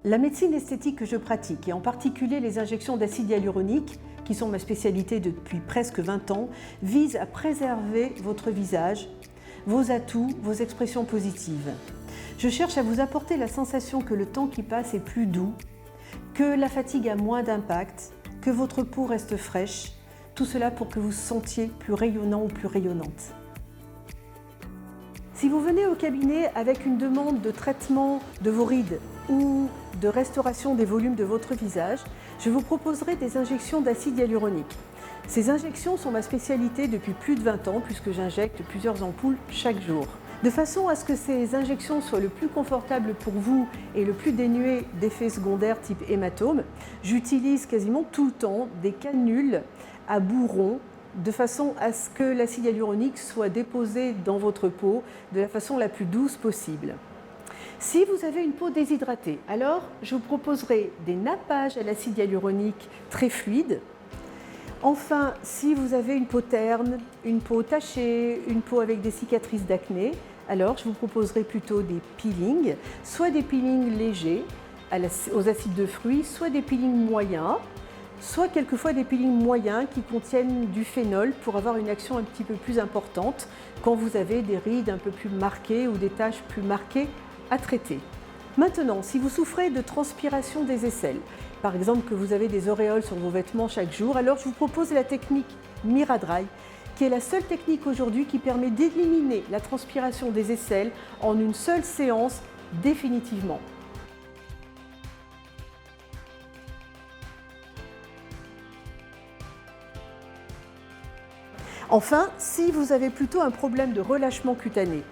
La médecine esthétique que je pratique, et en particulier les injections d'acide hyaluronique, qui sont ma spécialité depuis presque 20 ans, vise à préserver votre visage, vos atouts, vos expressions positives. Je cherche à vous apporter la sensation que le temps qui passe est plus doux, que la fatigue a moins d'impact, que votre peau reste fraîche, tout cela pour que vous vous sentiez plus rayonnant ou plus rayonnante. Si vous venez au cabinet avec une demande de traitement de vos rides ou de restauration des volumes de votre visage, je vous proposerai des injections d'acide hyaluronique. Ces injections sont ma spécialité depuis plus de 20 ans puisque j'injecte plusieurs ampoules chaque jour. De façon à ce que ces injections soient le plus confortables pour vous et le plus dénuées d'effets secondaires type hématome, j'utilise quasiment tout le temps des canules à bout rond de façon à ce que l'acide hyaluronique soit déposé dans votre peau de la façon la plus douce possible. Si vous avez une peau déshydratée, alors je vous proposerai des nappages à l'acide hyaluronique très fluides. Enfin, si vous avez une peau terne, une peau tachée, une peau avec des cicatrices d'acné, alors je vous proposerai plutôt des peelings, soit des peelings légers aux acides de fruits, soit des peelings moyens, soit quelquefois des peelings moyens qui contiennent du phénol pour avoir une action un petit peu plus importante quand vous avez des rides un peu plus marquées ou des taches plus marquées à traiter. Maintenant, si vous souffrez de transpiration des aisselles, par exemple que vous avez des auréoles sur vos vêtements chaque jour, alors je vous propose la technique Miradry, qui est la seule technique aujourd'hui qui permet d'éliminer la transpiration des aisselles en une seule séance définitivement. Enfin, si vous avez plutôt un problème de relâchement cutané,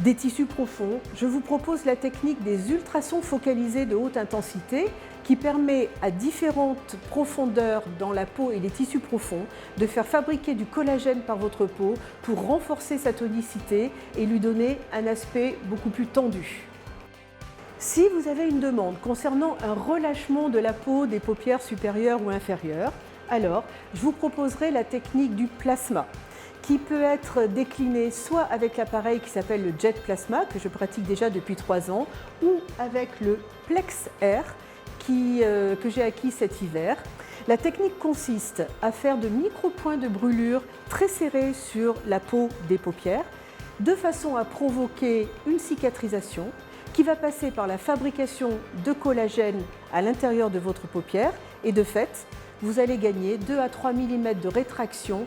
des tissus profonds, je vous propose la technique des ultrasons focalisés de haute intensité qui permet à différentes profondeurs dans la peau et les tissus profonds de faire fabriquer du collagène par votre peau pour renforcer sa tonicité et lui donner un aspect beaucoup plus tendu. Si vous avez une demande concernant un relâchement de la peau des paupières supérieures ou inférieures, alors je vous proposerai la technique du plasma, qui peut être décliné soit avec l'appareil qui s'appelle le Jet Plasma, que je pratique déjà depuis 3 ans, ou avec le Plex Air, que j'ai acquis cet hiver. La technique consiste à faire de micro-points de brûlure très serrés sur la peau des paupières, de façon à provoquer une cicatrisation qui va passer par la fabrication de collagène à l'intérieur de votre paupière, et de fait, vous allez gagner 2 à 3 mm de rétraction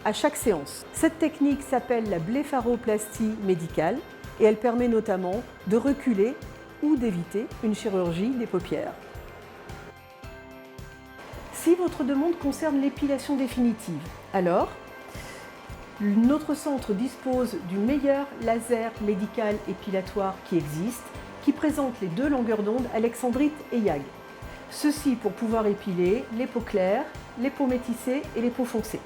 à chaque séance. Cette technique s'appelle la blépharoplastie médicale et elle permet notamment de reculer ou d'éviter une chirurgie des paupières. Si votre demande concerne l'épilation définitive, alors notre centre dispose du meilleur laser médical épilatoire qui existe, qui présente les 2 longueurs d'onde alexandrite et YAG. Ceci pour pouvoir épiler les peaux claires, les peaux métissées et les peaux foncées.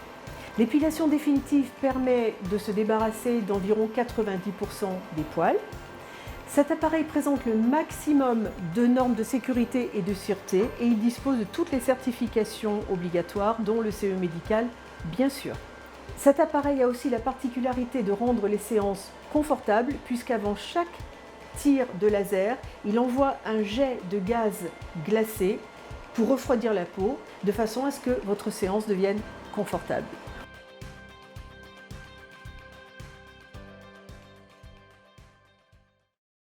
L'épilation définitive permet de se débarrasser d'environ 90% des poils. Cet appareil présente le maximum de normes de sécurité et de sûreté et il dispose de toutes les certifications obligatoires, dont le CE médical, bien sûr. Cet appareil a aussi la particularité de rendre les séances confortables puisqu'avant chaque tir de laser, il envoie un jet de gaz glacé pour refroidir la peau de façon à ce que votre séance devienne confortable.